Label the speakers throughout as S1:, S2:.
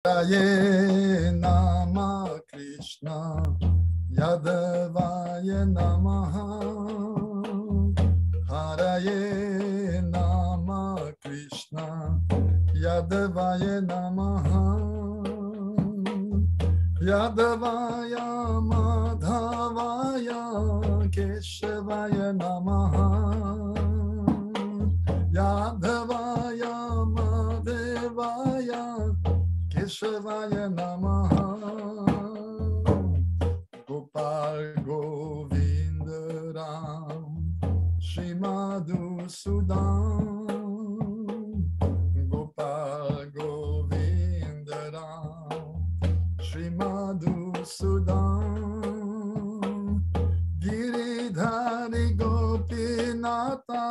S1: Hare Nama Krishna Yadavaya Namaha Hare Nama Krishna Yadavaya Namaha Yadavaya Madhavaya Keshavaya Namaha Yadavaya Madhavaya Keshavaya Namaha Gopal Govinda Ram Shri Madhusudan Gopal Govinda Ram Shri Madhusudan Giridhari Gopinata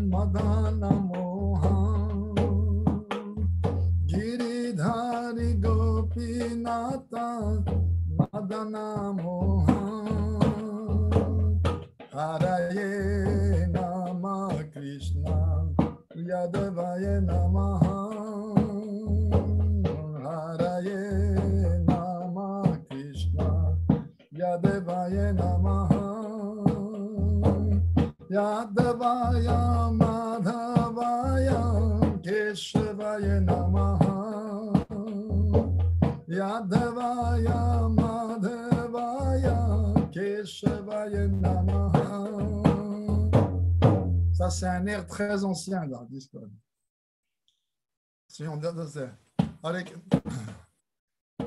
S1: Madana Mohan Giridhari Gopinata Madana Mohan Hare Nama Krishna Yadavaya Namaha Hare Nama Krishna Yadavaya Namaha Yadavaya Madhavaya Keshavaya Namaha Yadavaya Madhavaya Keshavaya Namaha. Ça, c'est un air très ancien dans le Discord. Si on dit ça, avec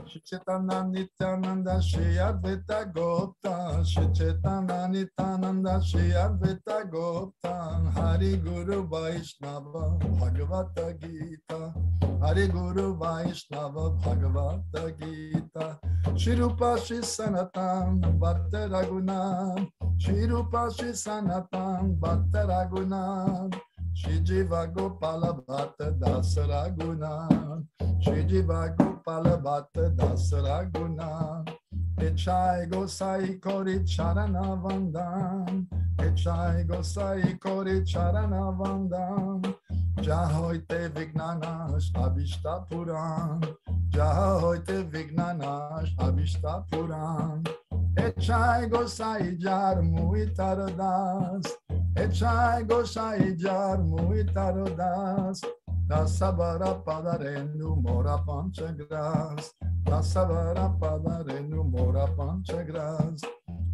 S1: Shri Chaitanya Nityananda Shri Advaita Gopta Shri Chaitanya Nityananda Shri Advaita Gopta Hari Guru Vaishnava Bhagavata Gita Hari Guru Vaishnava Bhagavata Gita Shri Rupa Shri Sanatan Bhatta Raghunath Shri Rupa Shri Sanatan Bhatta Raghunath Shri Jiva Gopala Bhatta Dasa Raghunath Shri Jiva Gopala Bhatta Dasa Raghunath Echai Gosai Kori Charana Vandam Echai Gosai Kori Charana Vandam Jahoite Vignanash Abhishta Puran Jahoite Vignanash Abhishta Puran Echai Gosai Jar Muitaradas Echai Gosai Jar Muitaradas Dasavara Padarenu Mora Panchagras Dasavara Padarenu Mora Panchagras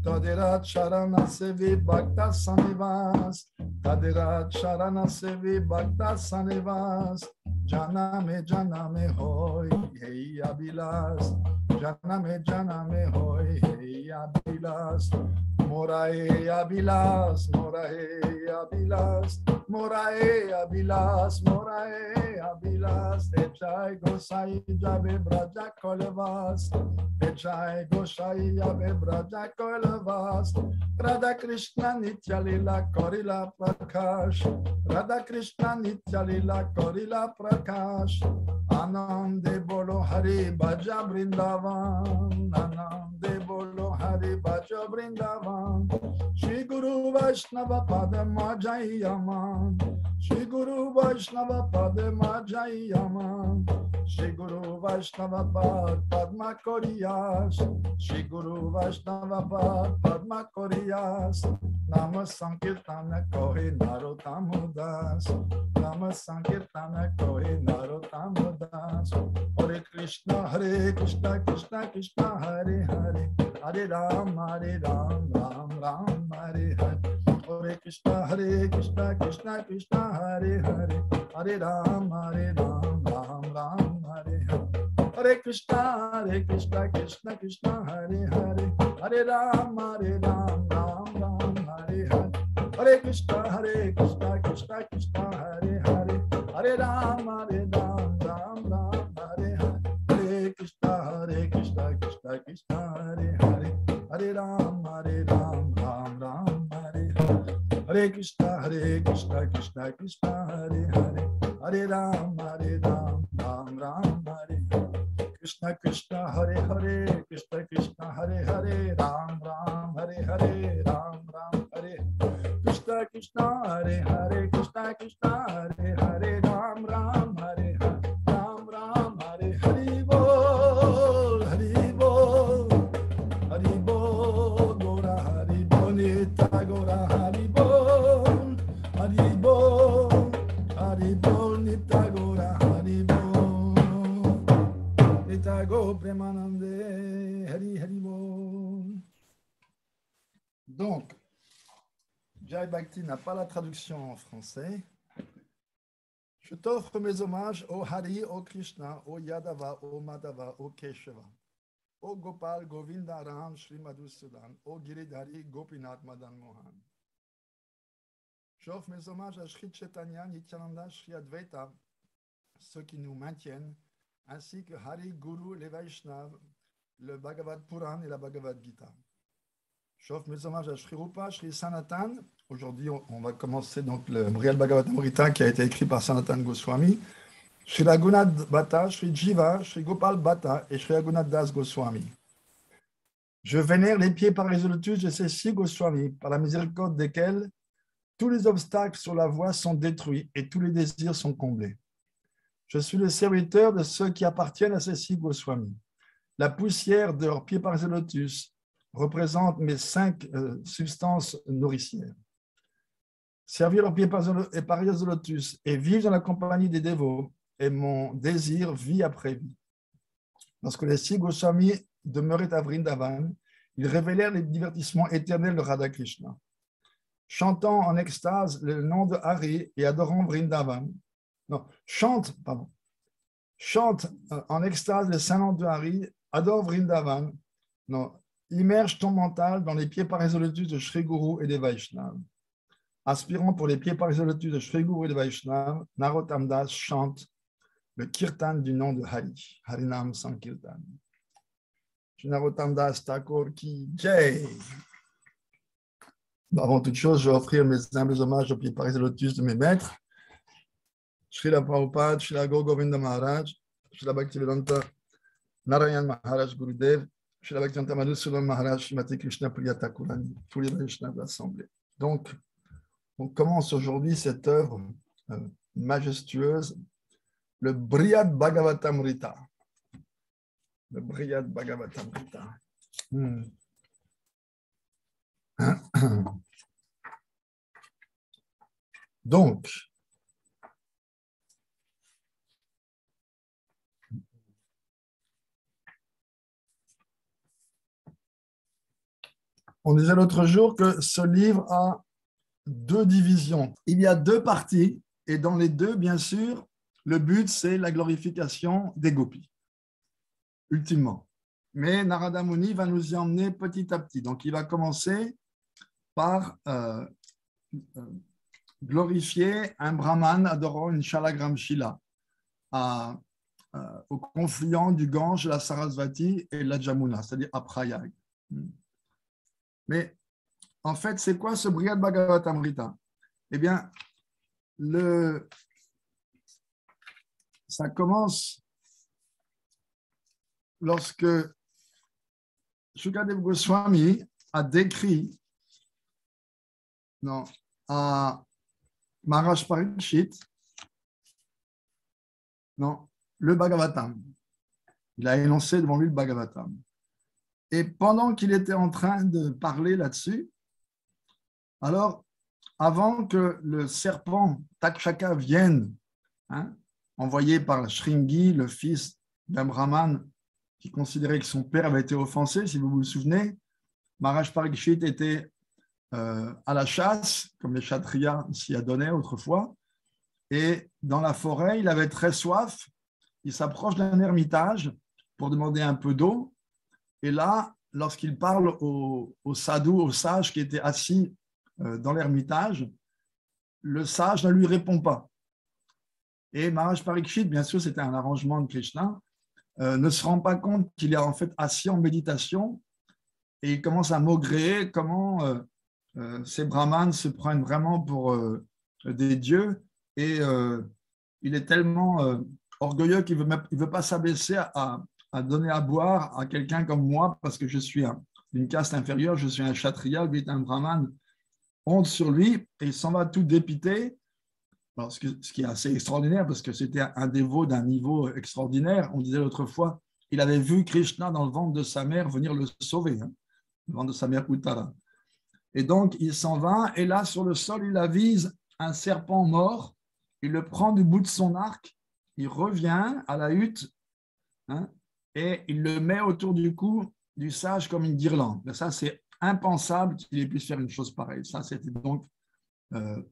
S1: Tadira Charana Sevi Bhakta Sanivas Tadira Charana Sevi Bhakta Sanivas Janame Hoy Hei Abilas Janame Hoy Hei Abilas Morae Abilas Morae Abilas Morae Abilas Morae Abilas Echai Gosai Jabe Braja Kolavas Echai Gosai Jabe Braja Kolavas Radha Krishna Nitya Lila Korila Prakash Radha Krishna Nitya Lila Korila Prakash Anande Bolo Hari Bhaja Vrindavan Anande Bolo Hari Bhaja Vrindavan Shri Guru Vaishnava Padma Jayaman Shri Guru Vaishnava Padma Jayaman Shri Guru Vaishnava Padma Koriyas Shri Guru Vaishnava Padma Koriyas Nama Sankirtana Kohi Narotamudas Nama Sankirtana Kohi Narotamudas Hare Krishna Krishna Krishna Hare Hare Hare Ram Ram Ram Hare Hare Hare Krishna Krishna Krishna Hare Hare Hare Ram Ram Hare Hare Hare Krishna Krishna Krishna Hare Hare Hare Ram Ram Hare Hare Hare Krishna Krishna Krishna Hare Hare Hare Ram Ram Hare Hare Hare Krishna Krishna Krishna Hare Hare Hare Ram Ram Hare Hare Hare Krishna Krishna Krishna Hare Hare Hare Ram Ram Hare Krishna Krishna Hare Hare Krishna Hare Hare Ram Hare Hare Ram Hare Krishna Krishna Hare Hare Krishna Hare Hare Ram Hare Hare Ram Hare Hare Vetago Premanande Hari Haribo. Donc, Jai Bhakti n'a pas la traduction en français. Je t'offre mes hommages au Hari, au Krishna, au Yadava, au Madhava, au Keshava, au Gopal, Govinda, Ram, Shri Madhusudan, au Giridhari, Gopinath, Madan Mohan. J'offre mes hommages à Shri Chaitanya, Nityananda, Shri Advaita, ceux qui nous maintiennent, ainsi que Hari, Guru, les Vaishnavas, le Bhagavad Puran et la Bhagavad Gita. J'offre mes hommages à Shri Rupa, Shri Sanatan. Aujourd'hui, on va commencer donc le Brihad Bhagavatamrita qui a été écrit par Sanatan Goswami. Shri Raghunath Bhatta, Shri Jiva, Shri Gopal Bhatta et Shri Raghunath Das Goswami. Je vénère les pieds par les lotus de ces 6 Goswami, par la miséricorde desquels tous les obstacles sur la voie sont détruits et tous les désirs sont comblés. Je suis le serviteur de ceux qui appartiennent à ces 6 Goswami. La poussière de leurs pieds par les lotus représente mes 5 substances nourricières. Servir leurs pieds par les lotus et vivre dans la compagnie des dévots est mon désir vie après vie. Lorsque les 6 Goswami demeuraient à Vrindavan, ils révélèrent les divertissements éternels de Radha Krishna. Chantant en extase le nom de Hari et adorant Vrindavan, chante en extase le saint nom de Hari, adore Vrindavan, immerge ton mental dans les pieds par les lotus de Shri Guru et des Vaishnavas. Aspirant pour les pieds par les lotus de Shri Guru et des Vaishnavas, Narottam Das chante le kirtan du nom de Hari, Harinam Sankirtan. Narottam Das Thakur ki jai. Avant toute chose, je vais offrir mes humbles hommages aux pieds par les lotus de mes maîtres, Srila Prabhupada, Srila Govinda Maharaj, Srila Bhaktivedanta Narayan Maharaj Gurudev, Srila Bhaktivedanta Madhusudan Maharaj, Srimati Krishna Priya Thakurani, tous les Vaishnavas de l'Assemblée. Donc, on commence aujourd'hui cette œuvre majestueuse, le Brihad Bhagavatamrita. Le Brihad Bhagavatamrita. Donc, on disait l'autre jour que ce livre a 2 divisions. Il y a 2 parties, et dans les 2, bien sûr, le but, c'est la glorification des gopis, ultimement. Mais Narada Muni va nous y emmener petit à petit. Donc, il va commencer par glorifier un brahman adorant une Shalagramshila au confluent du Gange, la Sarasvati et la Jamuna, c'est-à-dire à Prayag. Mais en fait, c'est quoi ce Brihad Bhagavatamrita? Eh bien, ça commence lorsque Shukadev Goswami a décrit à Maharaj Parikshit le Bhagavatam. Il a énoncé devant lui le Bhagavatam. Et pendant qu'il était en train de parler là-dessus, alors, avant que le serpent Takshaka vienne, envoyé par Shringi, le fils d'un brahman qui considérait que son père avait été offensé, si vous vous souvenez, Maharaj Parikshit était à la chasse, comme les Kshatriyas s'y adonnaient autrefois, et dans la forêt, il avait très soif, il s'approche d'un ermitage pour demander un peu d'eau, et là, lorsqu'il parle au sadhu, au sage qui était assis dans l'ermitage, le sage ne lui répond pas. Et Maharaj Parikshit, bien sûr, c'était un arrangement de Krishna, ne se rend pas compte qu'il est en fait assis en méditation et il commence à maugréer comment ces brahmanes se prennent vraiment pour des dieux et il est tellement orgueilleux qu'il ne veut pas s'abaisser à donner à boire à quelqu'un comme moi parce que je suis d'une caste inférieure, je suis un kshatriya, lui est un brahmane, honte sur lui et il s'en va tout dépité. Alors, ce qui est assez extraordinaire parce que c'était un dévot d'un niveau extraordinaire. On disait l'autre fois, il avait vu Krishna dans le ventre de sa mère venir le sauver, le ventre de sa mère Uttara. Et donc, il s'en va et là, sur le sol, il avise un serpent mort. Il le prend du bout de son arc, il revient à la hutte et il le met autour du cou du sage comme une guirlande. Mais ça, c'est impensable qu'il puisse faire une chose pareille. Ça, c'était donc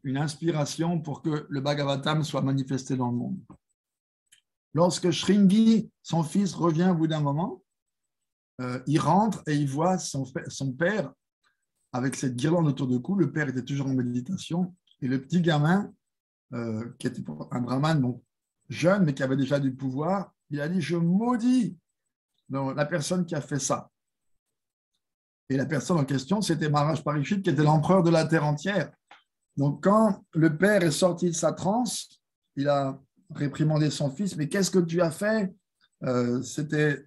S1: une inspiration pour que le Bhagavatam soit manifesté dans le monde. Lorsque Shringi, son fils, revient au bout d'un moment, il rentre et il voit son père avec cette guirlande autour du cou. Le père était toujours en méditation et le petit gamin, qui était un brahman bon, jeune mais qui avait déjà du pouvoir, il a dit « Je maudis la personne qui a fait ça ». Et la personne en question, c'était Maharaj Parikshit, qui était l'empereur de la terre entière. Donc, quand le père est sorti de sa transe, il a réprimandé son fils. Mais qu'est-ce que tu as fait? C'était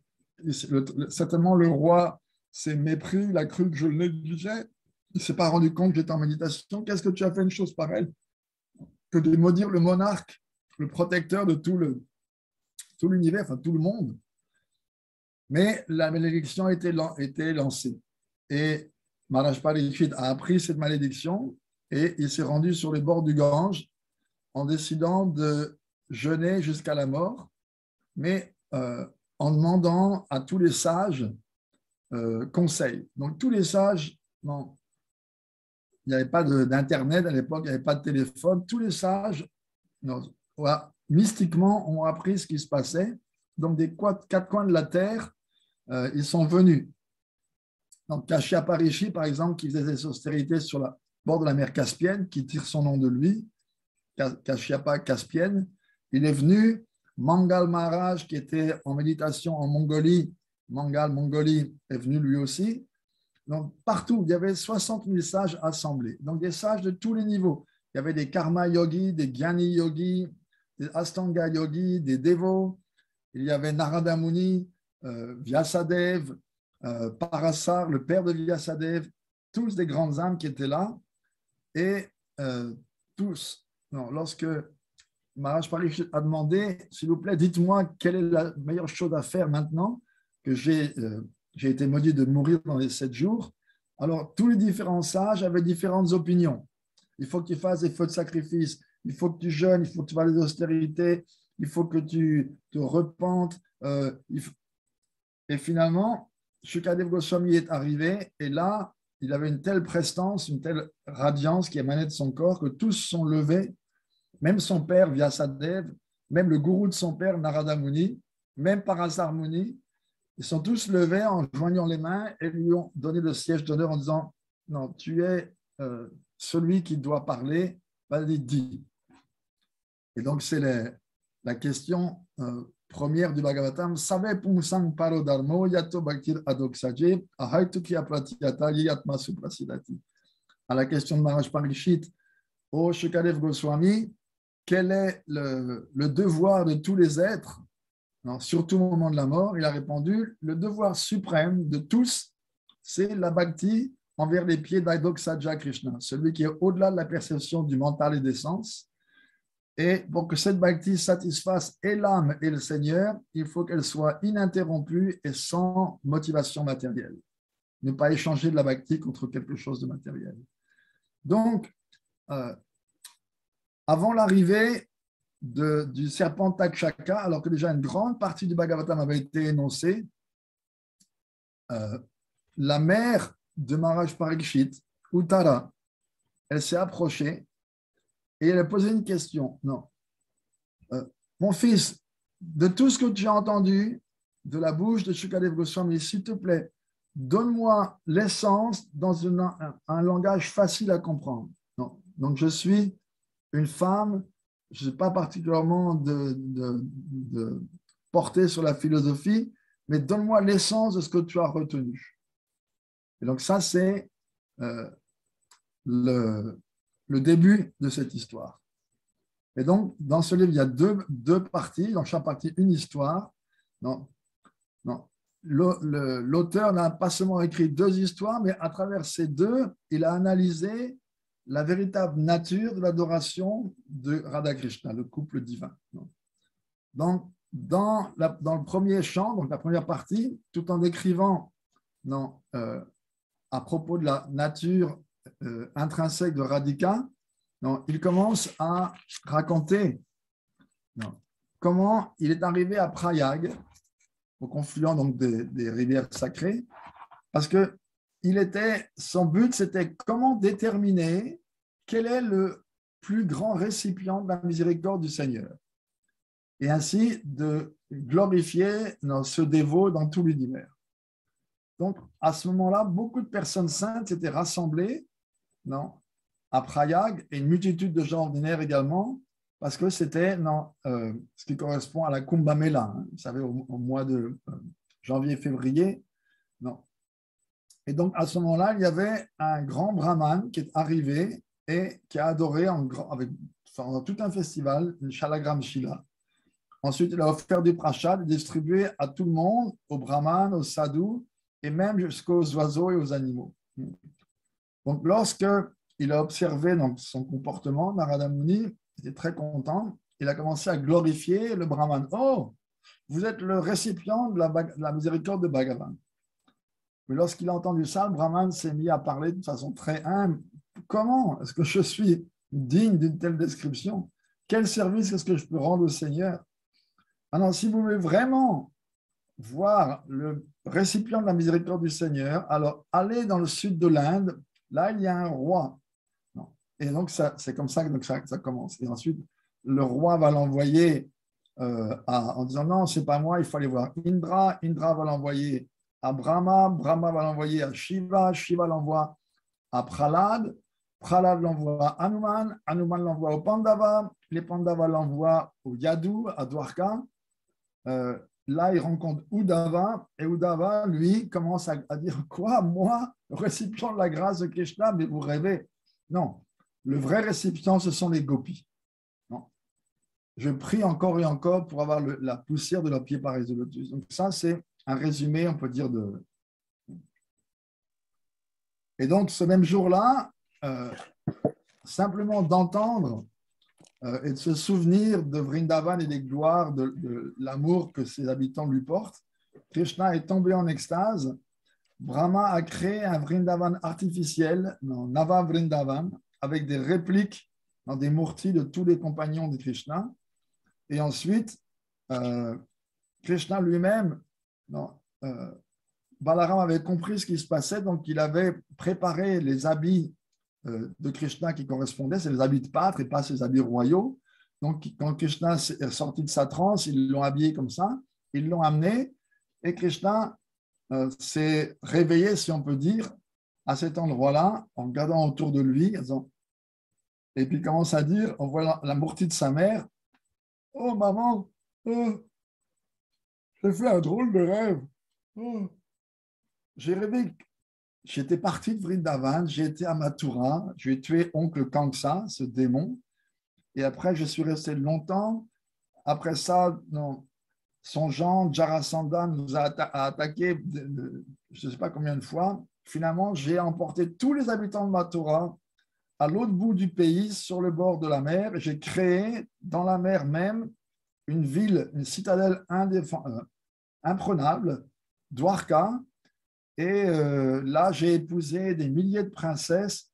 S1: certainement le roi s'est mépris, il a cru que je le négligeais. Il ne s'est pas rendu compte que j'étais en méditation. Qu'est-ce que tu as fait une chose pareille? Que de maudire le monarque, le protecteur de tout l'univers, enfin tout le monde. Mais la malédiction était lancée. Et Maharaj Parikshit a appris cette malédiction et il s'est rendu sur les bords du Gange en décidant de jeûner jusqu'à la mort, mais en demandant à tous les sages conseil. Donc tous les sages, non, il n'y avait pas d'Internet à l'époque, il n'y avait pas de téléphone, tous les sages, non, voilà, mystiquement, ont appris ce qui se passait. Donc des quatre coins de la terre, ils sont venus. Donc, Kashyapa Rishi, par exemple, qui faisait des austérités sur le bord de la mer Caspienne, qui tire son nom de lui, Kashyapa Caspienne, il est venu. Mangal Maharaj, qui était en méditation en Mongolie, Mongolie, est venu lui aussi. Donc, partout, il y avait 60 000 sages assemblés. Donc, des sages de tous les niveaux. Il y avait des karma yogis, des jnani yogis, des astanga yogis, des devos. Il y avait Narada Muni, Vyasadev, Parasar, le père de Vyasadev, tous des grandes âmes qui étaient là. Et tous, non, lorsque Maharaj Parikshit a demandé, s'il vous plaît, dites-moi quelle est la meilleure chose à faire maintenant que j'ai été maudit de mourir dans les 7 jours. Alors, tous les différents sages avaient différentes opinions. Il faut que tu fasses des feux de sacrifice, il faut que tu jeûnes, il faut que tu fasses des austérités, il faut que tu te repentes. Et finalement, Shukadev Goswami est arrivé et là, il avait une telle prestance, une telle radiance qui émanait de son corps que tous sont levés, même son père Vyasadev, même le gourou de son père Narada Muni, même Parasar Muni, ils sont tous levés en joignant les mains et lui ont donné le siège d'honneur en disant « Non, tu es celui qui doit parler, vas-y, dis ». Et donc, c'est la question première du Bhagavatam. Save pumsang paro dharmo yato bhaktir adoksaje ahaitukya pratyata yatma suprasidati. À la question de Maharaj Parikshit, ô Shukadev Goswami, quel est le devoir de tous les êtres, surtout au moment de la mort? Il a répondu, le devoir suprême de tous, c'est la bhakti envers les pieds d'Adoksaja Krishna, celui qui est au-delà de la perception du mental et des sens. Et pour que cette bhakti satisfasse et l'âme et le Seigneur, il faut qu'elle soit ininterrompue et sans motivation matérielle. Ne pas échanger de la bhakti contre quelque chose de matériel. Donc, avant l'arrivée du serpent Takshaka, alors que déjà une grande partie du Bhagavatam avait été énoncée, la mère de Maharaj Parikshit, Uttara, elle s'est approchée et elle a posé une question. Non. Mon fils, de tout ce que tu as entendu de la bouche de Shukadev Goswami, s'il te plaît, donne-moi l'essence dans un langage facile à comprendre. Non. Donc, je suis une femme, je ne suis pas particulièrement de porter sur la philosophie, mais donne-moi l'essence de ce que tu as retenu. Et donc, ça, c'est le début de cette histoire. Et donc, dans ce livre, il y a deux parties. Dans chaque partie, une histoire. Non. L'auteur n'a pas seulement écrit 2 histoires, mais à travers ces 2, il a analysé la véritable nature de l'adoration de Radha Krishna, le couple divin. Donc, dans le premier chant, donc la première partie, tout en décrivant à propos de la nature intrinsèque de Radhika, il commence à raconter comment il est arrivé à Prayag au confluent donc des rivières sacrées, parce que son but, c'était comment déterminer quel est le plus grand récipient de la miséricorde du Seigneur, et ainsi de glorifier ce dévot dans tout l'univers. Donc, à ce moment-là, beaucoup de personnes saintes s'étaient rassemblées à Prayag, et une multitude de gens ordinaires également, parce que c'était ce qui correspond à la Kumbh Mela, vous savez, au mois de janvier-février. Et donc, à ce moment-là, il y avait un grand brahman qui est arrivé et qui a adoré pendant tout un festival, une Shalagram Shila. Ensuite, il a offert du prashad distribué à tout le monde, aux brahmanes, aux sadhus, et même jusqu'aux oiseaux et aux animaux. Donc, lorsqu'il a observé son comportement, Narada Muni était très content. Il a commencé à glorifier le brahman. « Oh, vous êtes le récipient de la miséricorde de Bhagavan. » Mais lorsqu'il a entendu ça, le brahman s'est mis à parler de façon très humble. « Comment est-ce que je suis digne d'une telle description? Quel service est-ce que je peux rendre au Seigneur? Alors, si vous voulez vraiment voir le récipient de la miséricorde du Seigneur, alors allez dans le sud de l'Inde. Là, il y a un roi. Et donc, c'est comme ça que ça commence. Et ensuite, le roi va l'envoyer en disant non, c'est pas moi, il faut aller voir Indra. Indra va l'envoyer à Brahma. Brahma va l'envoyer à Shiva. Shiva l'envoie à Prahlad. Prahlad l'envoie à Hanuman. Hanuman l'envoie au Pandava. Les Pandavas l'envoient au Yadu, à Dwarka. Là, il rencontre Uddhava, et Uddhava, lui, commence à dire « Quoi, moi, récipient de la grâce de Krishna, mais vous rêvez ?» Non, le vrai récipient, ce sont les gopis. Non. Je prie encore et encore pour avoir la poussière de leurs pieds pareils de lotus. Donc ça, c'est un résumé, on peut dire, de... Et donc, ce même jour-là, simplement d'entendre et de se souvenir de Vrindavan et des gloires, de l'amour que ses habitants lui portent, Krishna est tombé en extase. Brahma a créé un Vrindavan artificiel, Nava Vrindavan, avec des répliques dans des murtis de tous les compagnons de Krishna. Et ensuite, Krishna lui-même, Balaram avait compris ce qui se passait, donc il avait préparé les habits de Krishna qui correspondaient, c'est les habits de pâtre et pas ses habits royaux. Donc, quand Krishna est sorti de sa transe, ils l'ont habillé comme ça, ils l'ont amené, et Krishna s'est réveillé, si on peut dire, à cet endroit-là, en regardant autour de lui, et puis il commence à dire, on voit la murti de sa mère, « Oh maman, j'ai fait un drôle de rêve. Oh, j'ai rêvé, j'étais parti de Vrindavan, j'ai été à Mathura, j'ai tué oncle Kamsa, ce démon, et après je suis resté longtemps. Après ça, son gendre, Jarasandha, nous a attaqué je ne sais pas combien de fois. Finalement, j'ai emporté tous les habitants de Mathura à l'autre bout du pays, sur le bord de la mer. J'ai créé dans la mer même une ville, une citadelle imprenable, Dwarka. Et là, j'ai épousé des milliers de princesses.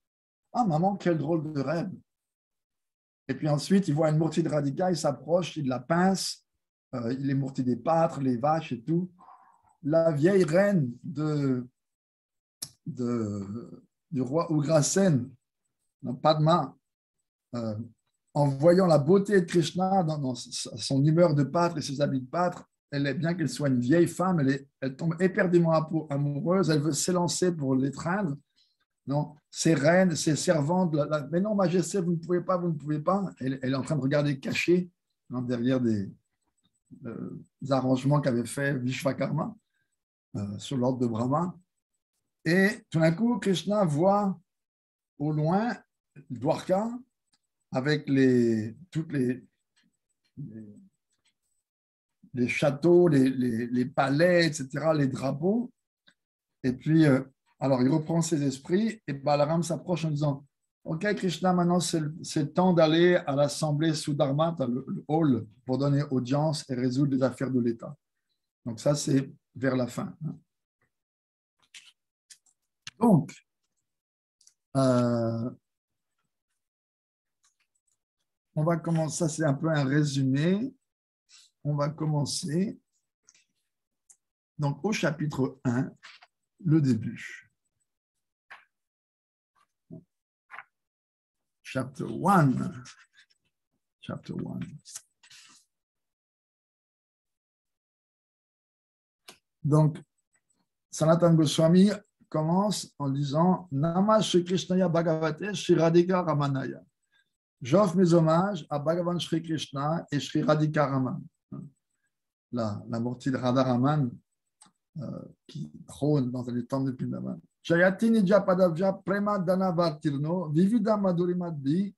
S1: Ah, maman, quel drôle de rêve. Et puis ensuite, il voit une murti de Radhika, il s'approche, il la pince, il est murti des pâtres, les vaches et tout. La vieille reine du roi Ugrasen, Padma, en voyant la beauté de Krishna dans son humeur de pâtre et ses habits de pâtre, bien qu'elle soit une vieille femme, elle tombe éperdument amoureuse, elle veut s'élancer pour l'étreindre. Non, ses reines, ses servantes, mais non, Majesté, vous ne pouvez pas, vous ne pouvez pas. Elle est en train de regarder cachée derrière des arrangements qu'avait fait Vishvakarma sur l'ordre de Brahma. Et tout d'un coup, Krishna voit au loin Dwarka avec toutes les châteaux, les palais, etc., les drapeaux. Et puis, alors, il reprend ses esprits et Balaram s'approche en disant « Ok, Krishna, maintenant, c'est le temps d'aller à l'assemblée Sudharma, le hall, pour donner audience et résoudre les affaires de l'État. » Donc, ça, c'est vers la fin. Donc, on va commencer, ça c'est un peu un résumé. On va commencer Donc, au chapitre 1, le début. Chapter 1. Chapter 1. Donc, Sanatana Goswami commence en disant Nama Shri Krishnaya Bhagavate Shri Radhika Ramanaya. J'offre mes hommages à Bhagavan Shri Krishna et Shri Radhika Raman. La mortie de Radharaman qui trône dans les temps de Pindavan. Jayati Nidja Padavja Prema Dana Vartirno Vivida Madhurimaddi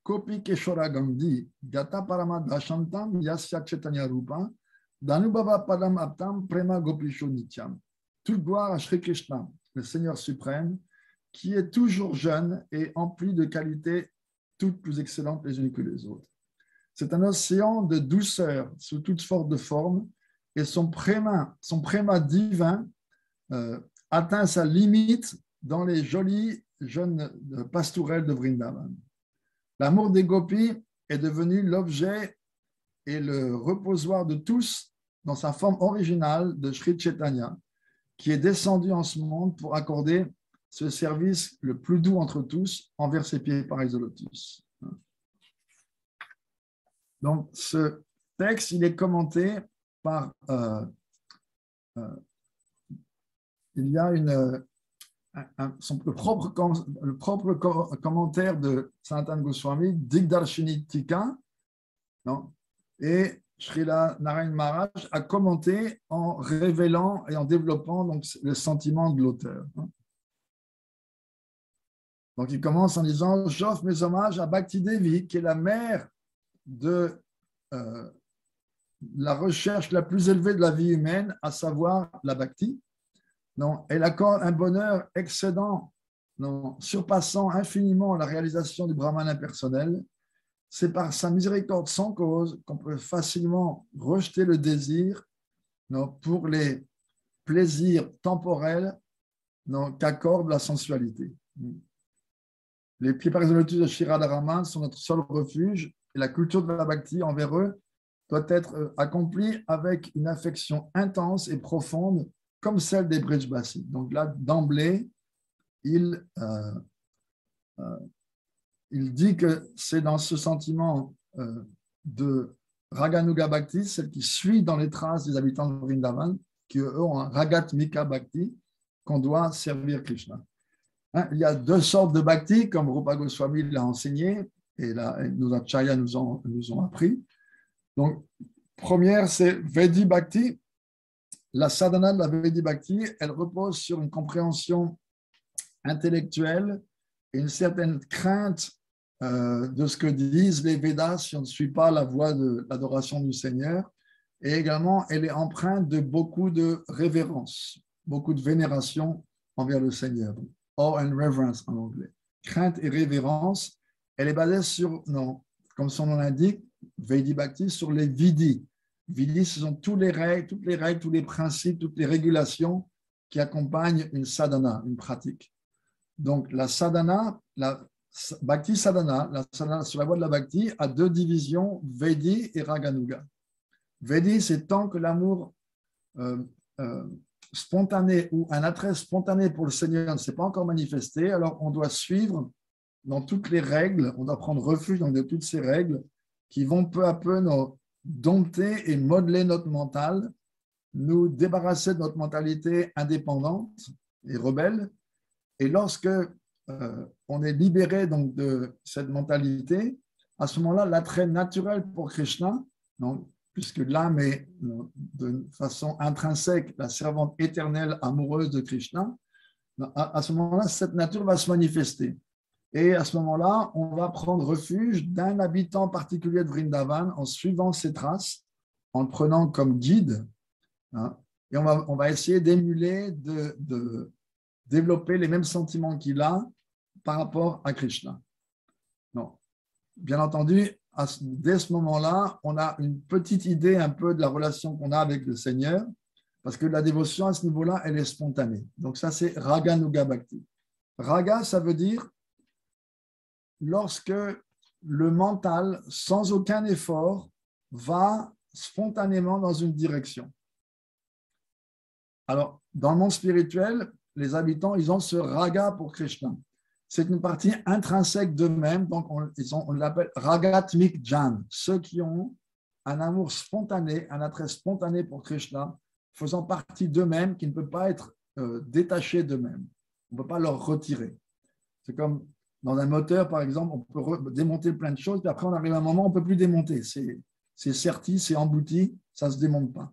S1: Kopi Keshora Gandhi Gata Paramad Dashantam Yasya Chaitanya Rupa Danubhava Padam Aptam Prema Gopisho Nityam. Toute gloire à Shri Krishna, le Seigneur suprême, qui est toujours jeune et empli de qualités toutes plus excellentes les unes que les autres. C'est un océan de douceur sous toutes sortes de formes et son préma divin atteint sa limite dans les jolies jeunes pastourelles de Vrindavan. L'amour des gopis est devenu l'objet et le reposoir de tous dans sa forme originale de Sri Chaitanya, qui est descendu en ce monde pour accorder ce service le plus doux entre tous envers ses pieds pareils au lotus. Donc, ce texte, il est commenté par... il y a le propre commentaire de Sanatana Goswami, Digdarshini Tika, non, et Srila Narayan Maharaj a commenté en révélant et en développant donc, le sentiment de l'auteur. Donc, il commence en disant « J'offre mes hommages à Bhakti Devi, qui est la mère de la recherche la plus élevée de la vie humaine, à savoir la Bhakti. Non, elle accorde un bonheur excédent, non, surpassant infiniment la réalisation du Brahman impersonnel. C'est par sa miséricorde sans cause qu'on peut facilement rejeter le désir, non, pour les plaisirs temporels, non, qu'accorde la sensualité. Les pieds pareils au lotus de Shri Radharaman sont notre seul refuge et la culture de la Bhakti envers eux doit être accomplie avec une affection intense et profonde comme celle des Brijbasis. Donc là, d'emblée, il dit que c'est dans ce sentiment de Raganuga Bhakti, celle qui suit dans les traces des habitants de Vrindavan, qui eux ont un Ragatmika Bhakti, qu'on doit servir Krishna. Hein, il y a deux sortes de Bhakti, comme Rupa Goswami l'a enseigné, et là, nos acharyas nous ont appris. Donc, première, c'est Vedi Bhakti. La sadhana de la Vedi Bhakti, elle repose sur une compréhension intellectuelle et une certaine crainte de ce que disent les Védas si on ne suit pas la voie de l'adoration du Seigneur. Et également, elle est empreinte de beaucoup de révérence, beaucoup de vénération envers le Seigneur. Awe and reverence en anglais. Crainte et révérence, elle est basée sur, non, comme son nom l'indique, Vedi Bhakti, sur les vidis. Vidis, ce sont toutes les règles, tous les principes, toutes les régulations qui accompagnent une sadhana, une pratique. Donc, la sadhana, la Bhakti sadhana, la sadhana sur la voie de la Bhakti, a deux divisions, Vedi et Raganuga. Vedi, c'est tant que l'amour spontané ou un attrait spontané pour le Seigneur ne s'est pas encore manifesté, alors on doit suivre dans toutes les règles, on doit prendre refuge dans toutes ces règles qui vont peu à peu nous dompter et modeler notre mental, nous débarrasser de notre mentalité indépendante et rebelle. Et lorsque on est libéré donc, de cette mentalité, à ce moment-là, l'attrait naturel pour Krishna, donc, puisque l'âme est de façon intrinsèque la servante éternelle amoureuse de Krishna, à ce moment-là, cette nature va se manifester. Et à ce moment-là, on va prendre refuge d'un habitant particulier de Vrindavan en suivant ses traces, en le prenant comme guide. Hein, et on va essayer d'émuler, de développer les mêmes sentiments qu'il a par rapport à Krishna. Non. Bien entendu, dès ce moment-là, on a une petite idée un peu de la relation qu'on a avec le Seigneur, parce que la dévotion à ce niveau-là, elle est spontanée. Donc ça, c'est Raganuga Bhakti. Raga, ça veut dire lorsque le mental, sans aucun effort, va spontanément dans une direction. Alors, dans le monde spirituel, les habitants, ils ont ce raga pour Krishna. C'est une partie intrinsèque d'eux-mêmes, donc on l'appelle ragatmik jan, ceux qui ont un amour spontané, un attrait spontané pour Krishna, faisant partie d'eux-mêmes, qui ne peut pas être détaché d'eux-mêmes. On ne peut pas leur retirer. C'est comme dans un moteur, par exemple, on peut démonter plein de choses, puis après, on arrive à un moment, on ne peut plus démonter. C'est serti, c'est embouti, ça ne se démonte pas.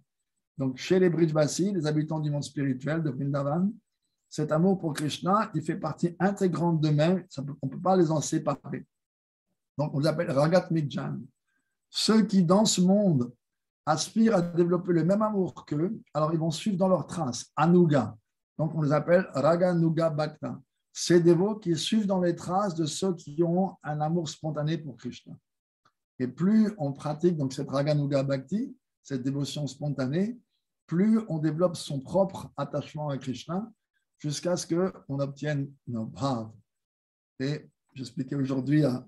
S1: Donc, chez les Brijbasis, les habitants du monde spirituel de Vrindavan, cet amour pour Krishna, il fait partie intégrante d'eux-mêmes, on ne peut pas les en séparer. Donc, on les appelle Ragat Mikjan. Ceux qui, dans ce monde, aspirent à développer le même amour qu'eux, alors ils vont suivre dans leurs traces, Anuga. Donc, on les appelle Raganuga Bhakta. Ces dévots qui suivent dans les traces de ceux qui ont un amour spontané pour Krishna. Et plus on pratique donc cette Raganuga Bhakti, cette dévotion spontanée, plus on développe son propre attachement à Krishna jusqu'à ce qu'on obtienne nos bhav. Et j'expliquais aujourd'hui à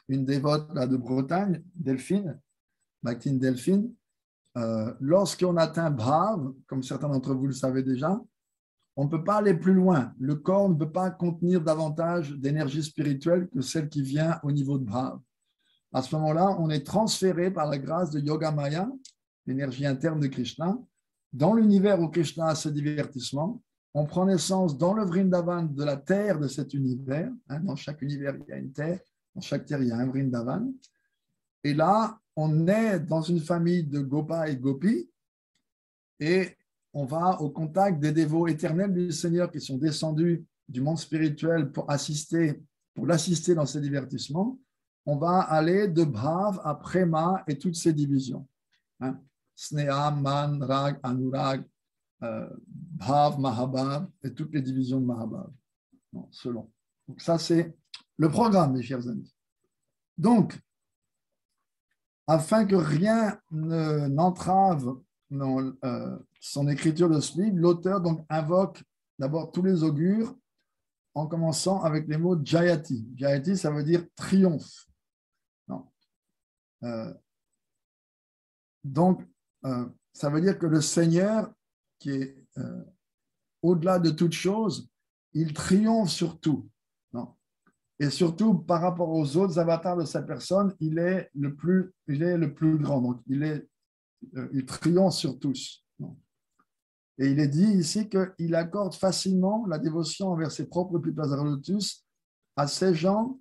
S1: une dévote là, de Bretagne, Delphine, Bhaktine Delphine, lorsqu'on atteint bhav, comme certains d'entre vous le savez déjà, on ne peut pas aller plus loin. Le corps ne peut pas contenir davantage d'énergie spirituelle que celle qui vient au niveau de bhav. À ce moment-là, on est transféré par la grâce de Yoga Maya, l'énergie interne de Krishna, dans l'univers où Krishna a ce divertissement. On prend naissance dans le Vrindavan de la terre de cet univers. Dans chaque univers, il y a une terre. Dans chaque terre, il y a un Vrindavan. Et là, on est dans une famille de Gopa et Gopi. Et on va au contact des dévots éternels du Seigneur qui sont descendus du monde spirituel pour l'assister dans ces divertissements. On va aller de Bhav à Prema et toutes ces divisions. Sneha, Man, Rag, Anurag, Bhav, Mahabhav et toutes les divisions de Mahabhav. Non, selon. Donc ça, c'est le programme, mes chers amis. Donc, afin que rien n'entrave son écriture de ce livre, l'auteur donc invoque d'abord tous les augures en commençant avec les mots Jayati. Jayati, ça veut dire triomphe. Non. Donc, ça veut dire que le Seigneur, qui est au-delà de toute chose, il triomphe sur tout. Non. Et surtout, par rapport aux autres avatars de sa personne, il est le plus grand. Donc, il triomphe sur tous. Non. Et il est dit ici qu'il accorde facilement la dévotion envers ses propres Pipas Lotus à ces gens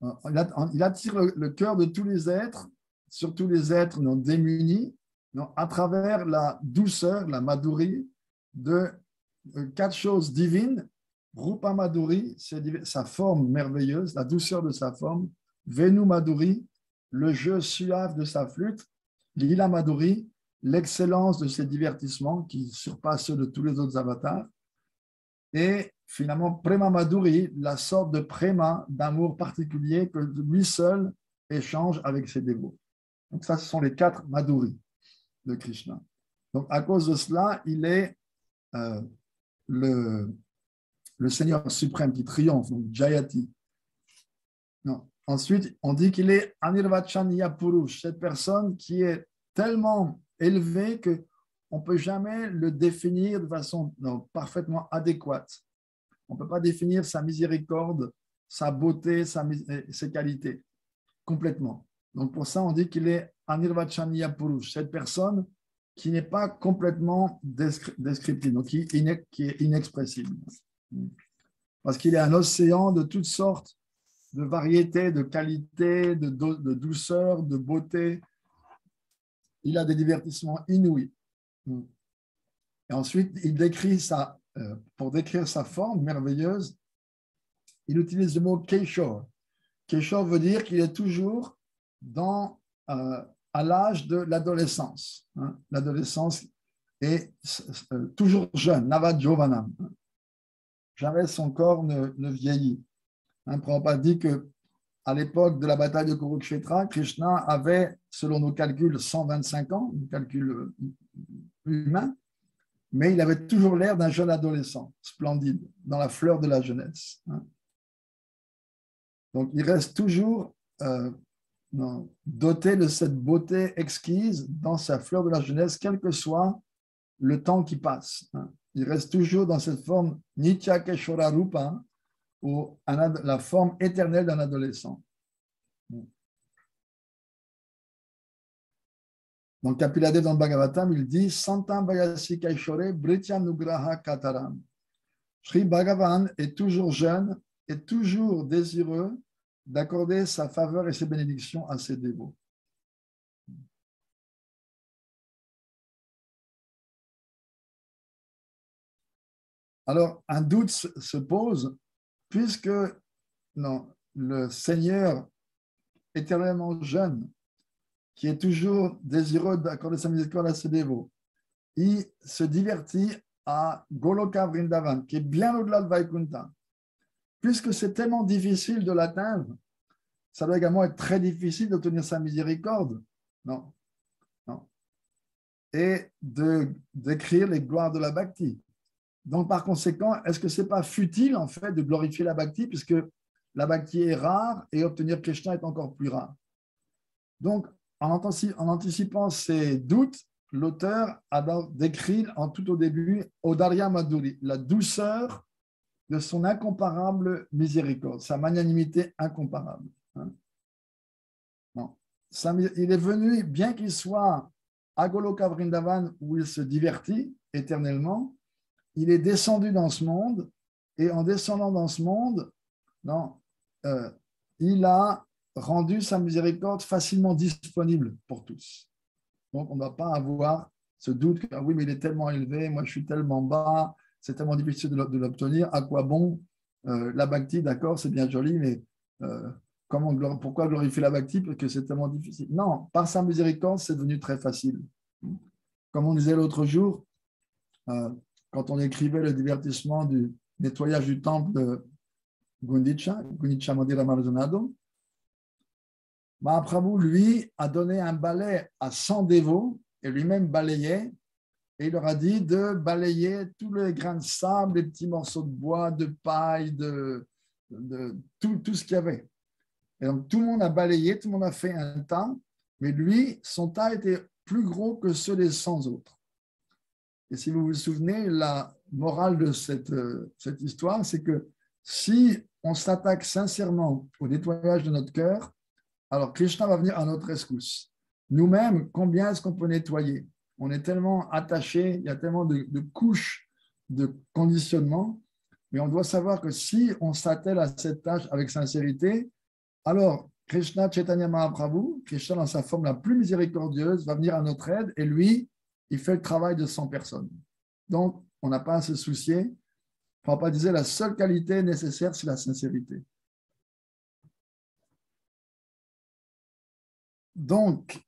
S1: il attire le cœur de tous les êtres, surtout les êtres non démunis, non, à travers la douceur, la madhuri de quatre choses divines. Rupa Madhuri, c'est sa forme merveilleuse, la douceur de sa forme. Venu Madhuri, le jeu suave de sa flûte. Lila Madhuri, l'excellence de ses divertissements qui surpassent ceux de tous les autres avatars. Et finalement, Prema Madhuri, la sorte de prema, d'amour particulier que lui seul échange avec ses dévots. Donc ça, ce sont les quatre Madhuri de Krishna. Donc à cause de cela, il est le Seigneur suprême qui triomphe, donc Jayati. Non. Ensuite, on dit qu'il est Anirvachaniya Purush, cette personne qui est tellement élevée qu'on ne peut jamais le définir de façon parfaitement adéquate. On ne peut pas définir sa miséricorde, sa beauté, ses qualités, complètement. Donc pour ça, on dit qu'il est Anirvachaniya Purush, cette personne qui n'est pas complètement descriptive, donc qui est inexpressible. Parce qu'il est un océan de toutes sortes de variétés, de qualités, de douceur, de beauté. Il a des divertissements inouïs. Et ensuite, il décrit pour décrire sa forme merveilleuse, il utilise le mot Keshor. Keshor veut dire qu'il est toujours à l'âge de l'adolescence. L'adolescence est toujours jeune, Navad Jovanam. Jamais son corps ne vieillit. Prabhupada dit qu'à l'époque de la bataille de Kurukshetra, Krishna avait, selon nos calculs, 125 ans, un calcul humain, mais il avait toujours l'air d'un jeune adolescent, splendide, dans la fleur de la jeunesse. Donc, il reste toujours doté de cette beauté exquise dans sa fleur de la jeunesse, quel que soit le temps qui passe. Il reste toujours dans cette forme Nitya Keshora Rupa, ou la forme éternelle d'un adolescent. Donc, Kapila Dev dans le Bhagavatam, il dit Santam Vayasi Kaishore Britya Nugraha Kataram. Sri Bhagavan est toujours jeune et toujours désireux d'accorder sa faveur et ses bénédictions à ses dévots. Alors, un doute se pose, puisque le Seigneur éternellement jeune, qui est toujours désireux d'accorder sa miséricorde à ses dévots, il se divertit à Goloka Vrindavan, qui est bien au-delà de Vaikunta. Puisque c'est tellement difficile de l'atteindre, ça doit également être très difficile d'obtenir sa miséricorde. Non. Et d'écrire les gloires de la Bhakti. Donc, par conséquent, est-ce que ce n'est pas futile, en fait, de glorifier la Bhakti, puisque la Bhakti est rare et obtenir Krishna est encore plus rare. Donc, en anticipant ces doutes, l'auteur a décrit en tout au début Audarya Madhuri, la douceur de son incomparable miséricorde, sa magnanimité incomparable. Non. Il est venu, bien qu'il soit à Goloka Vrindavan, où il se divertit éternellement, il est descendu dans ce monde, et en descendant dans ce monde, il a rendu sa miséricorde facilement disponible pour tous. Donc, on ne va pas avoir ce doute que oui, mais il est tellement élevé, moi je suis tellement bas, c'est tellement difficile de l'obtenir, à quoi bon la Bhakti, d'accord, c'est bien joli, mais pourquoi glorifier la Bhakti parce que c'est tellement difficile? Non, par sa miséricorde, c'est devenu très facile. Comme on disait l'autre jour, quand on écrivait le divertissement du nettoyage du temple de Gundicha Mandira Marzonado, Mahaprabhu, lui, a donné un balai à 100 dévots et lui-même balayait, et il leur a dit de balayer tous les grains de sable, les petits morceaux de bois, de paille, de tout ce qu'il y avait. Et donc, tout le monde a balayé, tout le monde a fait un tas, mais lui, son tas était plus gros que ceux des 100 autres. Et si vous vous souvenez, la morale de cette histoire, c'est que si on s'attaque sincèrement au nettoyage de notre cœur, alors Krishna va venir à notre rescousse. Nous-mêmes, combien est-ce qu'on peut nettoyer? On est tellement attachés, il y a tellement de couches de conditionnement, mais on doit savoir que si on s'attelle à cette tâche avec sincérité, alors Krishna Chaitanya Mahaprabhu, Krishna dans sa forme la plus miséricordieuse, va venir à notre aide et lui, il fait le travail de 100 personnes. Donc, on n'a pas à se soucier. Prabhupada disait la seule qualité nécessaire, c'est la sincérité. Donc,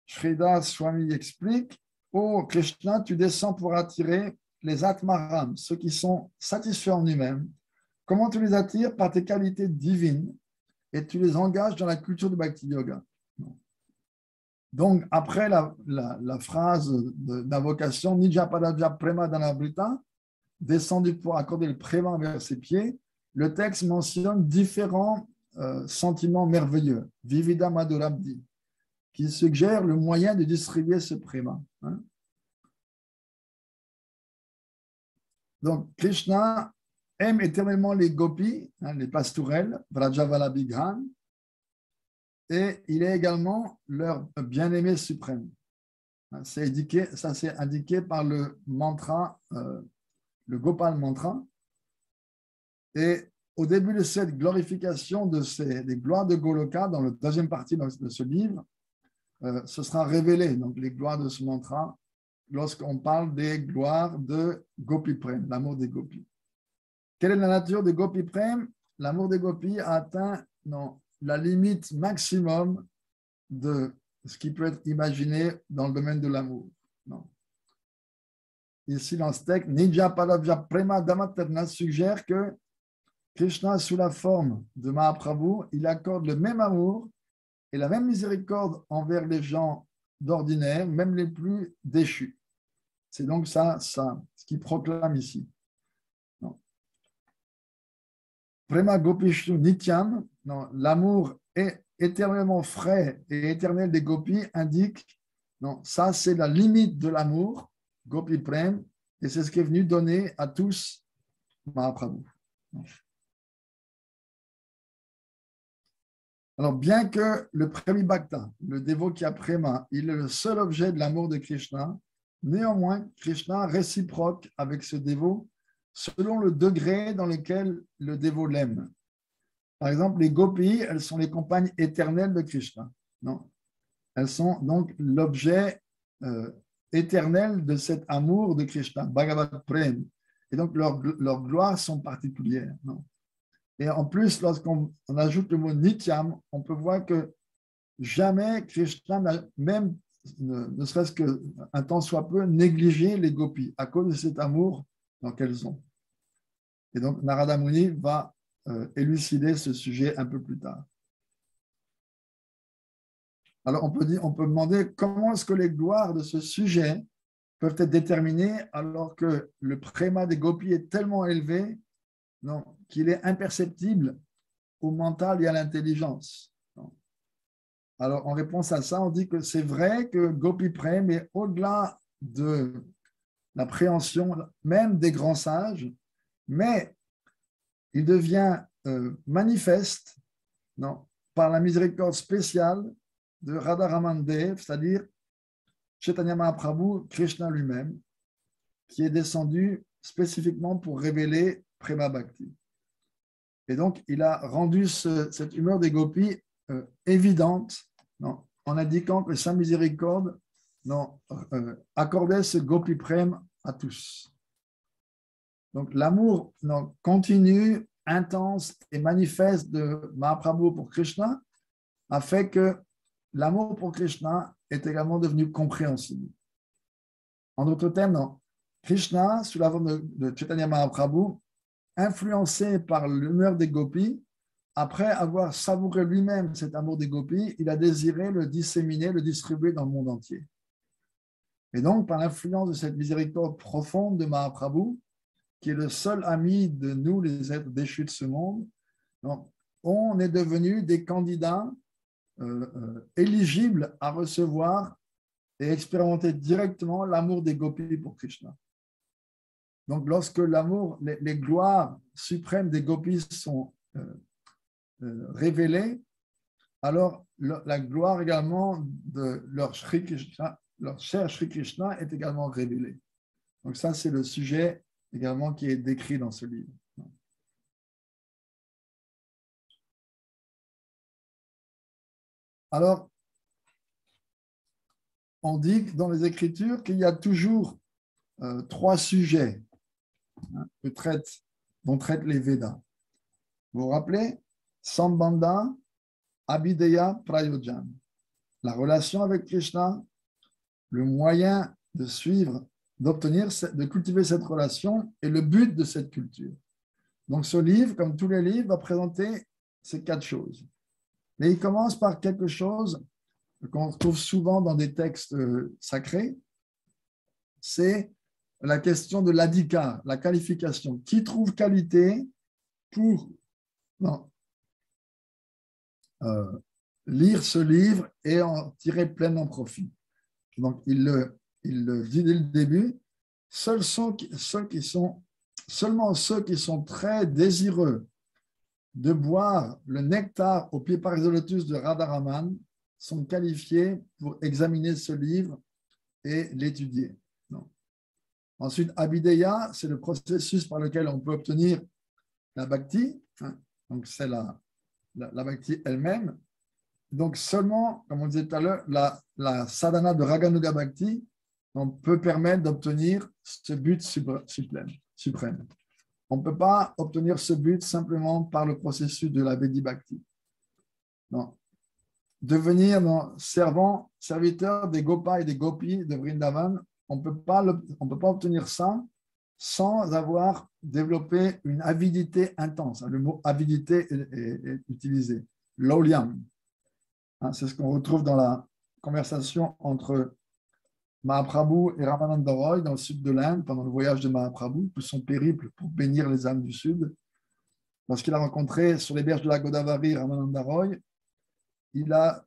S1: Sridhar Swami explique, oh Krishna, tu descends pour attirer les Atmaram, ceux qui sont satisfaits en eux-mêmes. Comment tu les attires? Par tes qualités divines et tu les engages dans la culture du Bhakti Yoga. Donc, après la phrase d'invocation, Nijapadavya Prema Dhanavrita, descendu pour accorder le préma vers ses pieds, le texte mentionne différents sentiments merveilleux, Vivida Madhurabdi, qui suggère le moyen de distribuer ce préma. Donc, Krishna aime éternellement les gopis, les pastourelles, Vrajavalabhighan, et il est également leur bien-aimé suprême. Ça c'est indiqué par le mantra, le Gopal mantra. Et au début de cette glorification des gloires de Goloka, dans la deuxième partie de ce livre, ce sera révélé, donc les gloires de ce mantra, lorsqu'on parle des gloires de Gopi Prem, l'amour des gopis. Quelle est la nature de Gopi Prem? L'amour des gopis a atteint la limite maximum de ce qui peut être imaginé dans le domaine de l'amour. Ici, dans ce texte, Nija Palavya Prema Damaterna suggère que Krishna, sous la forme de Mahaprabhu, il accorde le même amour et la même miséricorde envers les gens d'ordinaire, même les plus déchus. C'est donc ça ce qu'il proclame ici. Prema Gopishnu Nityam, non, l'amour est éternellement frais et éternel des gopis indique, non, ça c'est la limite de l'amour, Gopi Prem, et c'est ce qui est venu donner à tous Mahaprabhu. Alors, bien que le Premi Bhakta, le Devokya Prema, il est le seul objet de l'amour de Krishna, néanmoins, Krishna réciproque avec ce dévot selon le degré dans lequel le dévot l'aime. Par exemple, les gopis, elles sont les compagnes éternelles de Krishna. Non, elles sont donc l'objet éternel de cet amour de Krishna, Bhagavat Prem. Et donc, leurs gloires sont particulières. Non. Et en plus, lorsqu'on ajoute le mot Nityam, on peut voir que jamais Krishna n'a même, ne serait-ce qu'un temps soit peu, négligé les gopis à cause de cet amour qu'elles ont. Et donc, Narada Muni va élucider ce sujet un peu plus tard. Alors, on peut demander comment est-ce que les gloires de ce sujet peuvent être déterminées alors que le préma des gopis est tellement élevé qu'il est imperceptible au mental et à l'intelligence. Alors, en réponse à ça, on dit que c'est vrai que Gopi Prem est au-delà de l'appréhension même des grands sages, mais il devient manifeste par la miséricorde spéciale de Radharaman Dev, c'est-à-dire Chaitanya Mahaprabhu, Krishna lui-même, qui est descendu spécifiquement pour révéler Prema Bhakti. Et donc, il a rendu cette humeur des gopis évidente en indiquant que sa miséricorde accordait ce Gopi Prem à tous. Donc, l'amour continu, intense et manifeste de Mahaprabhu pour Krishna a fait que l'amour pour Krishna est également devenu compréhensible. En d'autres termes, Krishna, sous la forme de Chaitanya Mahaprabhu, influencé par l'humeur des gopis, après avoir savouré lui-même cet amour des gopis, il a désiré le disséminer, le distribuer dans le monde entier. Et donc, par l'influence de cette miséricorde profonde de Mahaprabhu, qui est le seul ami de nous, les êtres déchus de ce monde, on est devenus des candidats éligibles à recevoir et expérimenter directement l'amour des gopis pour Krishna. Donc, lorsque l'amour, les gloires suprêmes des gopis sont révélées, alors la gloire également de leur cher Sri Krishna est également révélée. Donc, ça, c'est le sujet également qui est décrit dans ce livre. Alors, on dit dans les Écritures qu'il y a toujours trois sujets dont traitent les Védas. Vous vous rappelez? Sambandha, Abhideya, Prayojan. La relation avec Krishna, le moyen de suivre, de cultiver cette relation et le but de cette culture. Donc ce livre, comme tous les livres, va présenter ces quatre choses. Mais il commence par quelque chose qu'on trouve souvent dans des textes sacrés, c'est la question de l'adhikar, la qualification. Qui trouve qualité pour lire ce livre et en tirer pleinement profit? Donc, il le dit dès le début, seulement ceux qui sont très désireux de boire le nectar au pied par lotus de Radharaman sont qualifiés pour examiner ce livre et l'étudier. Ensuite, Abhideya, c'est le processus par lequel on peut obtenir la bhakti. Donc, c'est la bhakti elle-même. Donc, seulement, comme on disait tout à l'heure, la sadhana de Raganuga Bhakti peut permettre d'obtenir ce but suprême. On ne peut pas obtenir ce but simplement par le processus de la Vedi Bhakti. Non. Devenir serviteur des Gopas et des Gopis de Vrindavan, on ne peut pas obtenir ça sans avoir développé une avidité intense. Le mot avidité est utilisé. L'olyam. C'est ce qu'on retrouve dans la conversation entre Mahaprabhu et Ramananda Roy dans le sud de l'Inde pendant le voyage de Mahaprabhu, tout son périple pour bénir les âmes du sud. lorsqu'il a rencontré sur les berges de la Godavari Ramananda Roy, il a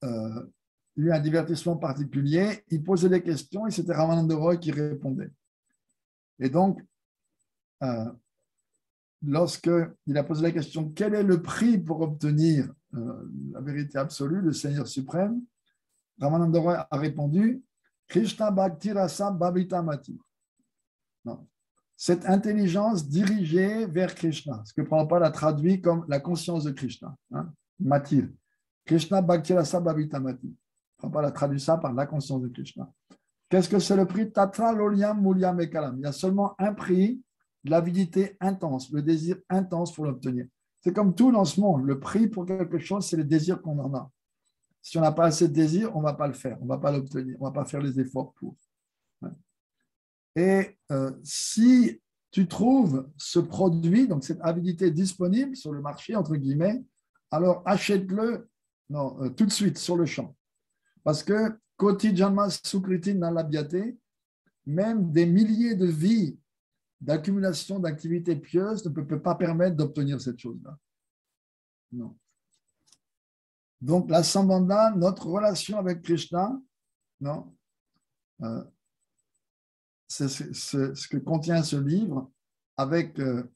S1: eu un divertissement particulier. Il posait des questions et c'était Ramananda Roy qui répondait. Et donc, lorsqu'il a posé la question quel est le prix pour obtenir la vérité absolue, le Seigneur suprême, Ramananda Roy a répondu Krishna Bhakti Rasa Bhavitamati. Non. Cette intelligence dirigée vers Krishna, ce que Prabhupada a traduit comme la conscience de Krishna. Hein? Matir. Krishna Bhakti Rasa Bhavitamati. Prabhupada a traduit ça par la conscience de Krishna. Qu'est-ce que c'est le prix Tatra Lolyam Mulyam Ekalam. Il y a seulement un prix, l'avidité intense, le désir intense pour l'obtenir. C'est comme tout dans ce monde. Le prix pour quelque chose, c'est le désir qu'on en a. Si on n'a pas assez de désir, on ne va pas le faire, on ne va pas l'obtenir, on ne va pas faire les efforts pour. Et si tu trouves ce produit, donc cette avidité disponible sur le marché, entre guillemets, alors achète-le tout de suite, sur le champ. Parce que Koti Janma Sukriti Nalabhyate, même des milliers de vies d'accumulation d'activités pieuses ne peut pas permettre d'obtenir cette chose-là. Non. Donc, la Sambandha, notre relation avec Krishna, non, c'est ce que contient ce livre, avec le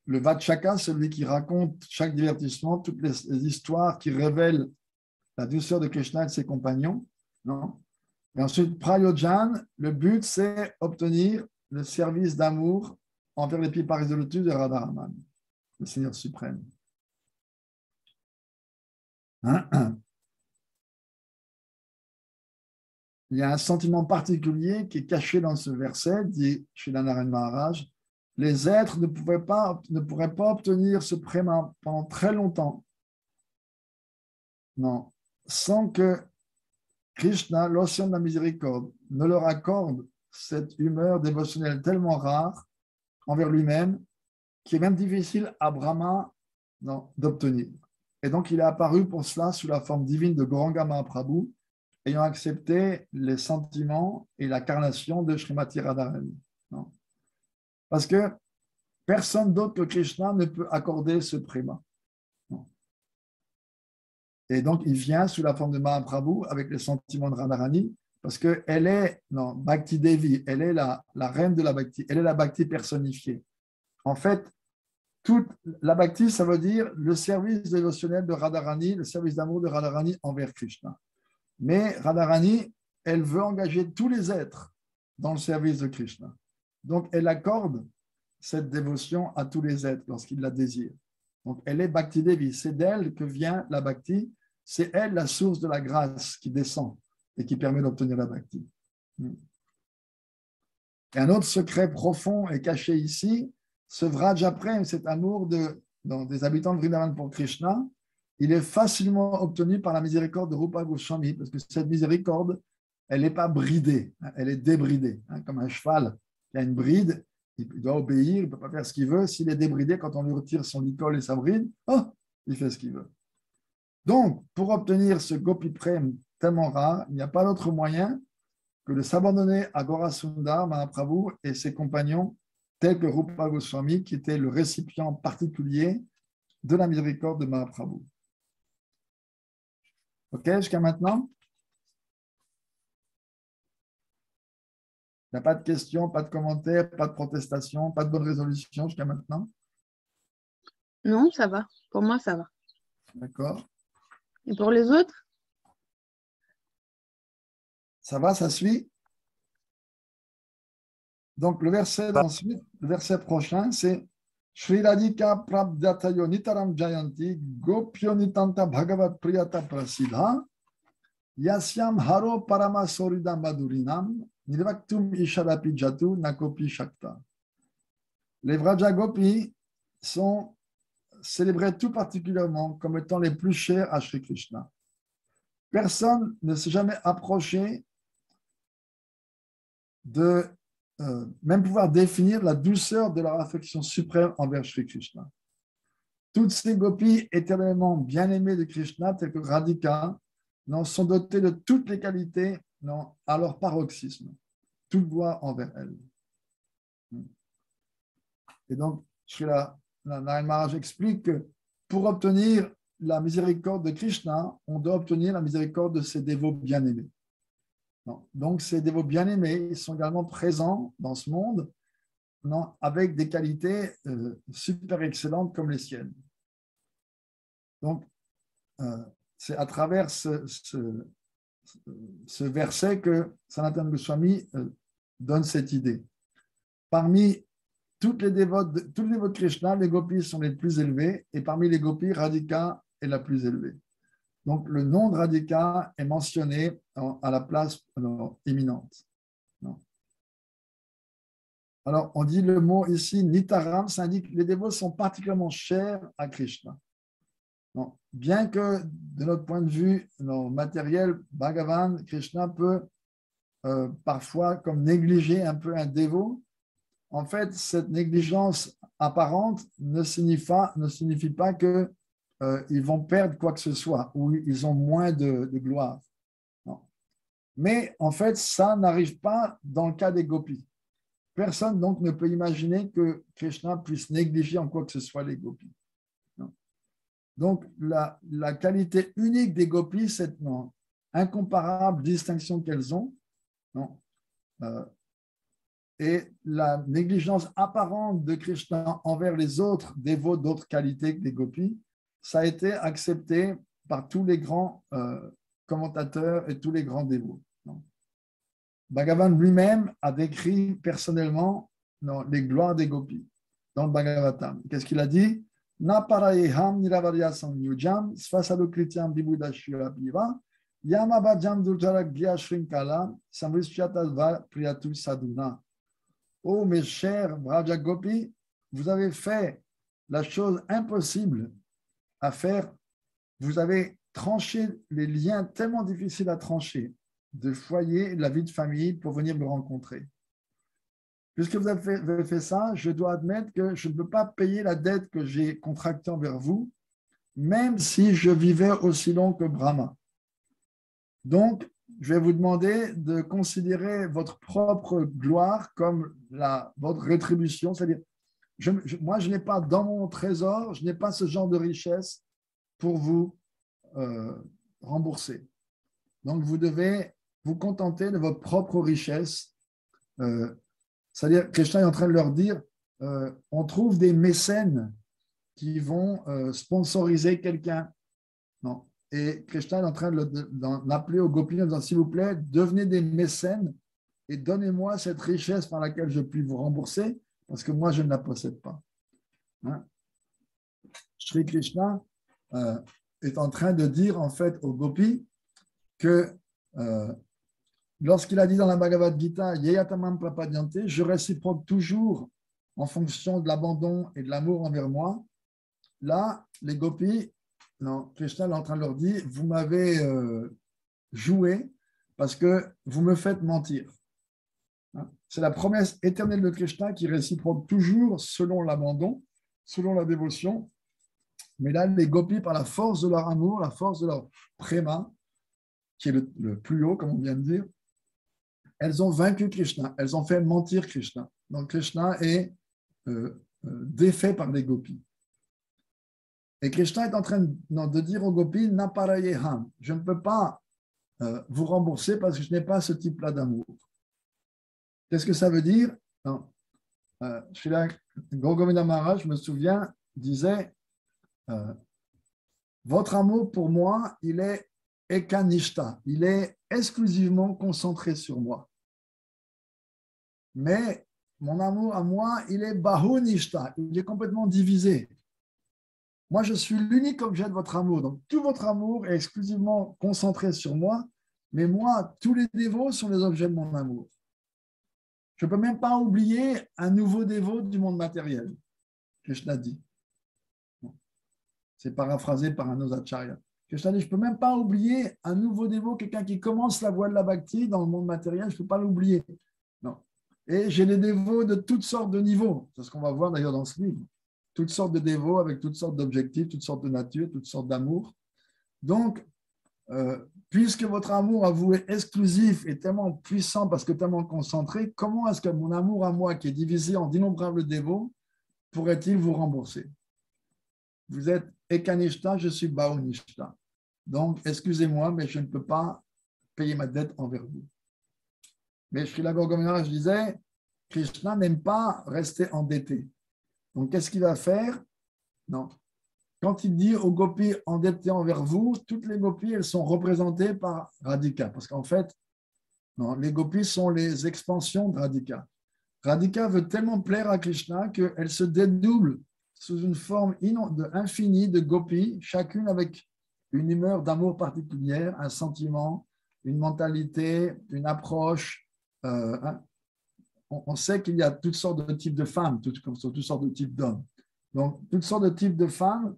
S1: Vachaka, celui qui raconte chaque divertissement, toutes les histoires qui révèlent la douceur de Krishna et de ses compagnons. Non. Et ensuite, Prayojan, le but, c'est obtenir le service d'amour envers les pieds lotus de Radharaman, le Seigneur suprême. Il y a un sentiment particulier qui est caché dans ce verset, dit Srila Narayana Maharaj. Les êtres ne pourraient pas obtenir ce préma pendant très longtemps, non, sans que Krishna, l'océan de la miséricorde, ne leur accorde cette humeur dévotionnelle tellement rare envers lui-même, qui est même difficile à Brahma d'obtenir. Et donc, il est apparu pour cela sous la forme divine de Gauranga Mahaprabhu, ayant accepté les sentiments et la carnation de Srimati Radharani. Parce que personne d'autre que Krishna ne peut accorder ce préma. Et donc, il vient sous la forme de Mahaprabhu avec les sentiments de Radharani, parce qu'elle est, Bhakti Devi, elle est la reine de la Bhakti, elle est la Bhakti personnifiée. En fait, toute la Bhakti, ça veut dire le service dévotionnel de Radharani, le service d'amour de Radharani envers Krishna. Mais Radharani, elle veut engager tous les êtres dans le service de Krishna. Donc, elle accorde cette dévotion à tous les êtres lorsqu'ils la désirent. Donc, elle est Bhakti Devi. C'est d'elle que vient la Bhakti. C'est elle la source de la grâce qui descend et qui permet d'obtenir la Bhakti. Et un autre secret profond est caché ici. Ce Vraja Prem, cet amour des habitants de Vrindavan pour Krishna, il est facilement obtenu par la miséricorde de Rupa Goswami, parce que cette miséricorde, elle n'est pas bridée, elle est débridée. Comme un cheval qui a une bride, il doit obéir, il ne peut pas faire ce qu'il veut. S'il est débridé, quand on lui retire son licol et sa bride, il fait ce qu'il veut. Donc, pour obtenir ce Gopi Prem tellement rare, il n'y a pas d'autre moyen que de s'abandonner à Gaurasundar Mahaprabhu et ses compagnons, tels que Rupa Goswami, qui était le récipient particulier de la miséricorde de Mahaprabhu. OK, jusqu'à maintenant? Il n'y a pas de questions, pas de commentaires, pas de protestations, pas de bonne résolution jusqu'à maintenant?
S2: Non, ça va. Pour moi, ça va.
S1: D'accord.
S2: Et pour les autres?
S1: Ça va, ça suit? Donc, le verset prochain, c'est Shri Radhika Prabdhatayo Nitaram Jayanti Gopyo Nitanta Bhagavat Priyata Prasidha Yasyam Haro Parama Sorida Madurinam Nirvaktum Ishadapi Jatu Nakopi Shakta. Les Vraja Gopis sont célébrés tout particulièrement comme étant les plus chers à Shri Krishna. Personne ne s'est jamais approché de même pouvoir définir la douceur de leur affection suprême envers Shri Krishna. Toutes ces gopis éternellement bien-aimées de Krishna, telles que Radhika, sont dotées de toutes les qualités à leur paroxysme, toute voix envers elles. Et donc, Srila Narayan Maharaj explique que pour obtenir la miséricorde de Krishna, on doit obtenir la miséricorde de ses dévots bien-aimés. Donc, ces dévots bien-aimés sont également présents dans ce monde, avec des qualités super excellentes comme les siennes. Donc, c'est à travers ce verset que Sanatana Goswami donne cette idée. Parmi tous les dévots de Krishna, les gopis sont les plus élevés, et parmi les gopis, Radhika est la plus élevée. Donc, le nom de Radhika est mentionné à la place éminente. Alors, on dit le mot ici, Nitaram, ça indique que les dévots sont particulièrement chers à Krishna. Bien que, de notre point de vue matériel, Bhagavan, Krishna peut parfois comme négliger un peu un dévot. En fait, cette négligence apparente ne signifie pas qu'ils vont perdre quoi que ce soit ou ils ont moins de gloire. Non. Mais en fait, ça n'arrive pas dans le cas des gopis. Personne donc ne peut imaginer que Krishna puisse négliger en quoi que ce soit les gopis. Non. Donc, la qualité unique des gopis, cette incomparable distinction qu'elles ont, et la négligence apparente de Krishna envers les autres dévots d'autres qualités que les gopis, ça a été accepté par tous les grands commentateurs et tous les grands dévots. Bhagavan lui-même a décrit personnellement les gloires des gopis dans le Bhagavatam. Qu'est-ce qu'il a dit? Na parayeham niravarya samyujam svasadokritiam vibudashira piva yamabhajam durjarak gyashrinkala samrisyatadva priyatu sadhuna. Oh, mes chers Vraja Gopi, vous avez fait la chose impossible à faire. Vous avez tranché les liens tellement difficiles à trancher de foyer et de la vie de famille pour venir me rencontrer. Puisque vous avez fait ça, je dois admettre que je ne peux pas payer la dette que j'ai contractée envers vous, même si je vivais aussi long que Brahma. Donc, je vais vous demander de considérer votre propre gloire comme votre rétribution. C'est-à-dire, moi, je n'ai pas dans mon trésor, je n'ai pas ce genre de richesse pour vous rembourser. Donc, vous devez vous contenter de votre propre richesse. C'est-à-dire, Krishna est en train de leur dire, on trouve des mécènes qui vont sponsoriser quelqu'un. Non. Et Krishna est en train d'en appeler aux gopis en disant, s'il vous plaît, devenez des mécènes et donnez-moi cette richesse par laquelle je puis vous rembourser, parce que moi, je ne la possède pas. Shri Krishna est en train de dire, en fait, aux gopis que lorsqu'il a dit dans la Bhagavad Gita, Yeyatamam prapadyante, je réciproque toujours en fonction de l'abandon et de l'amour envers moi. Là, les gopis, Krishna est en train de leur dire, vous m'avez joué parce que vous me faites mentir. C'est la promesse éternelle de Krishna qui réciproque toujours selon l'abandon, selon la dévotion. Mais là, les gopis, par la force de leur amour, la force de leur préma, qui est le plus haut, comme on vient de dire, elles ont vaincu Krishna, elles ont fait mentir Krishna. Donc Krishna est défait par les gopis. Et Krishna est en train de dire aux gopis, Naparayeham, je ne peux pas vous rembourser parce que je n'ai pas ce type-là d'amour. Qu'est-ce que ça veut dire? Srila Gaura-Govinda Maharaj, je me souviens, disait, votre amour pour moi, il est ekanishta, il est exclusivement concentré sur moi. Mais mon amour à moi, il est bahunishta, il est complètement divisé. Moi, je suis l'unique objet de votre amour. Donc, tout votre amour est exclusivement concentré sur moi, mais moi, tous les dévots sont les objets de mon amour. Je ne peux même pas oublier un nouveau dévot du monde matériel, Krishna dit. C'est paraphrasé par un Osacharya. Krishna dit, je ne peux même pas oublier un nouveau dévot, quelqu'un qui commence la voie de la bhakti dans le monde matériel, je ne peux pas l'oublier. Non. Et j'ai des dévots de toutes sortes de niveaux. C'est ce qu'on va voir d'ailleurs dans ce livre. Toutes sortes de dévots avec toutes sortes d'objectifs, toutes sortes de natures, toutes sortes d'amour. Donc, puisque votre amour à vous est exclusif et tellement puissant parce que tellement concentré, comment est-ce que mon amour à moi, qui est divisé en d'innombrables dévots, pourrait-il vous rembourser? vous êtes Ekanishta, je suis Baonishta. Donc, excusez-moi, mais je ne peux pas payer ma dette envers vous. Mais Srila Gautam je disais, Krishna n'aime pas rester endetté. Donc, qu'est-ce qu'il va faire? Non. Quand il dit aux gopis endettés envers vous, toutes les gopis, elles sont représentées par Radhika. Parce qu'en fait, non, les gopis sont les expansions de Radhika. Radhika veut tellement plaire à Krishna qu'elle se dédouble sous une forme infinie de gopis, chacune avec une humeur d'amour particulière, un sentiment, une mentalité, une approche. On sait qu'il y a toutes sortes de types de femmes, toutes sortes de types d'hommes. Donc, toutes sortes de types de femmes,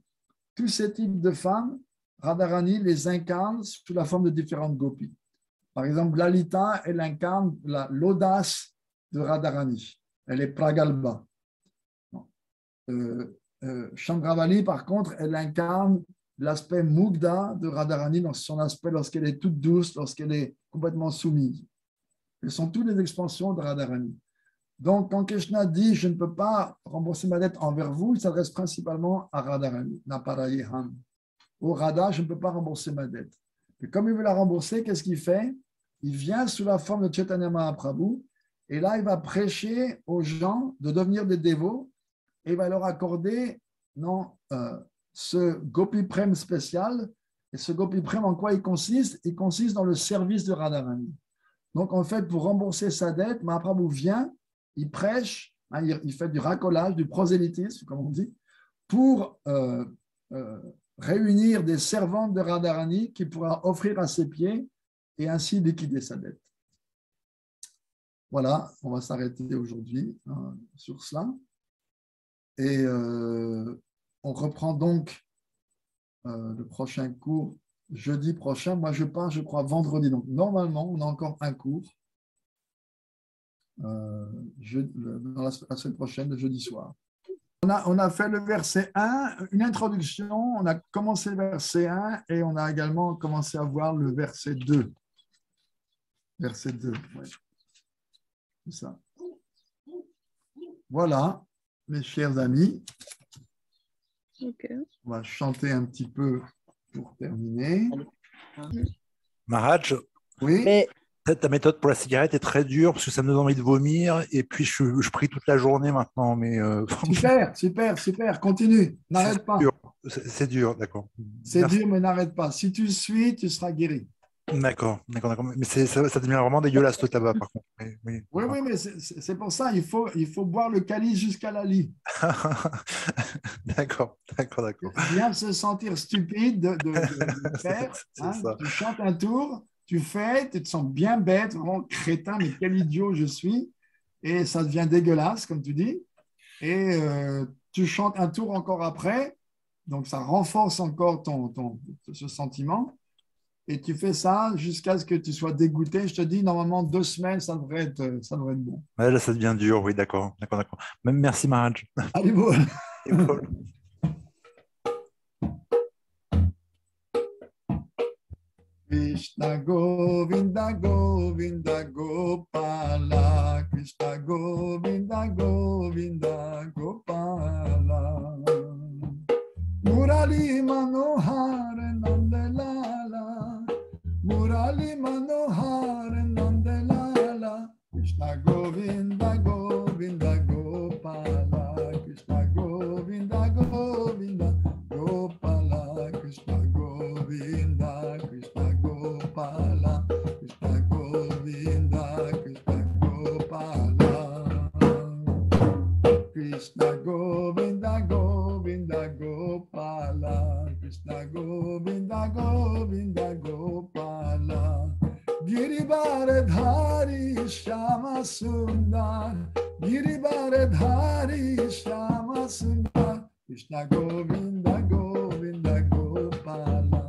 S1: tous ces types de femmes, Radharani les incarne sous la forme de différentes gopis. Par exemple, Lalita, elle incarne l'audace de Radharani. Elle est Pragalba. Chandravali, par contre, elle incarne l'aspect Mugdha de Radharani dans son aspect lorsqu'elle est toute douce, lorsqu'elle est complètement soumise. Elles sont toutes les expansions de Radharani. Donc, quand Krishna dit « je ne peux pas rembourser ma dette envers vous », il s'adresse principalement à Radharani, Naparayeham. Au Radha, je ne peux pas rembourser ma dette. Et comme il veut la rembourser, qu'est-ce qu'il fait? Il vient sous la forme de Chaitanya Mahaprabhu et là, il va prêcher aux gens de devenir des dévots et il va leur accorder ce Gopi Prem spécial. Et ce Gopi Prem, en quoi il consiste? Il consiste dans le service de Radharani. Donc, en fait, pour rembourser sa dette, Mahaprabhu vient, il prêche, il fait du racolage, du prosélytisme, comme on dit, pour réunir des servantes de Radharani qui pourra offrir à ses pieds et ainsi liquider sa dette. Voilà, on va s'arrêter aujourd'hui sur cela. Et on reprend donc le prochain cours jeudi prochain. Moi, je pars, je crois, vendredi. Donc, normalement, on a encore un cours dans la semaine prochaine, le jeudi soir. On a fait le verset 1, une introduction. On a commencé le verset 1 et on a également commencé à voir le verset 2. Verset 2, oui. C'est ça. Voilà, mes chers amis.
S2: Okay.
S1: On va chanter un petit peu pour terminer.
S3: Maharaj,
S1: oui.
S4: Mais
S3: ta méthode pour la cigarette est très dure parce que ça me donne envie de vomir et puis je prie toute la journée maintenant. Mais
S1: Super, continue, n'arrête pas.
S3: C'est dur, d'accord.
S1: C'est dur, mais n'arrête pas. Si tu suis, tu seras guéri.
S3: D'accord. Mais ça devient vraiment dégueulasse le tabac, par contre.
S1: Oui, mais c'est pour ça, il faut boire le calice jusqu'à la lie.
S3: D'accord.
S1: Bien se sentir stupide de faire. Tu chantes un tour, tu fais, tu te sens bien bête, vraiment crétin, mais quel idiot je suis. Et ça devient dégueulasse, comme tu dis. Et tu chantes un tour encore après, donc ça renforce encore ce sentiment. Et tu fais ça jusqu'à ce que tu sois dégoûté. Je te dis, normalement, 2 semaines, ça devrait être bon.
S3: Ouais, là, ça devient dur, oui, d'accord. Même merci, Maharaj.
S1: Allez, bon. Krishna Govinda Govinda Gopala, Krishna Govinda Govinda Gopala, Murali Manohar Nandelala, Murali Manohar Nandelala, Krishna Govinda Govinda Gopala, Krishna Govinda Govinda Gopala, Krishna Govinda, Krishna Gopala, Krishna Govinda, Krishna Gopala, Krishna Govinda Govinda Gopala, Krishna Govinda Govinda Gopala, Giribharadhari Shama Sundar, Giribharadhari Shama Sundar, Krishna Govinda Govinda Gopala,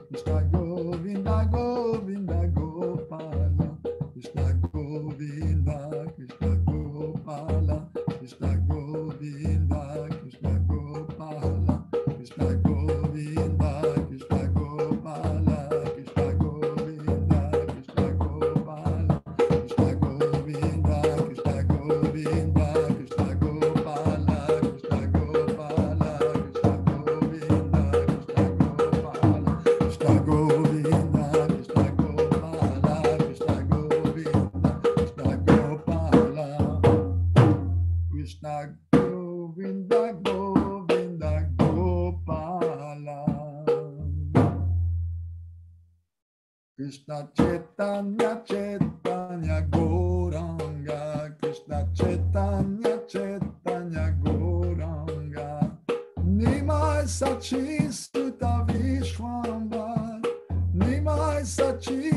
S1: Krishna Govinda Govinda Gopala, Krishna Govinda, Krishna Gopala, Krishna Govinda, Krishna Gopala, Krishna Govinda, Krishna Gopala, Krishna Govinda, Krishna Gopala, Krishna Govinda, Krishna Govinda, Krishna Gopala, Krishna Gopala, Krishna Govinda. Krishna Govinda, Krishna Gopala, Krishna Govinda, Krishna Gopala, Krishna Govinda, Govinda Gopala, Krishna Chaitanya, Chaitanya Gauranga, Krishna Chaitanya, Chaitanya Gauranga, Nimai Sachi Sutta Vishwambar, Nimai Sachi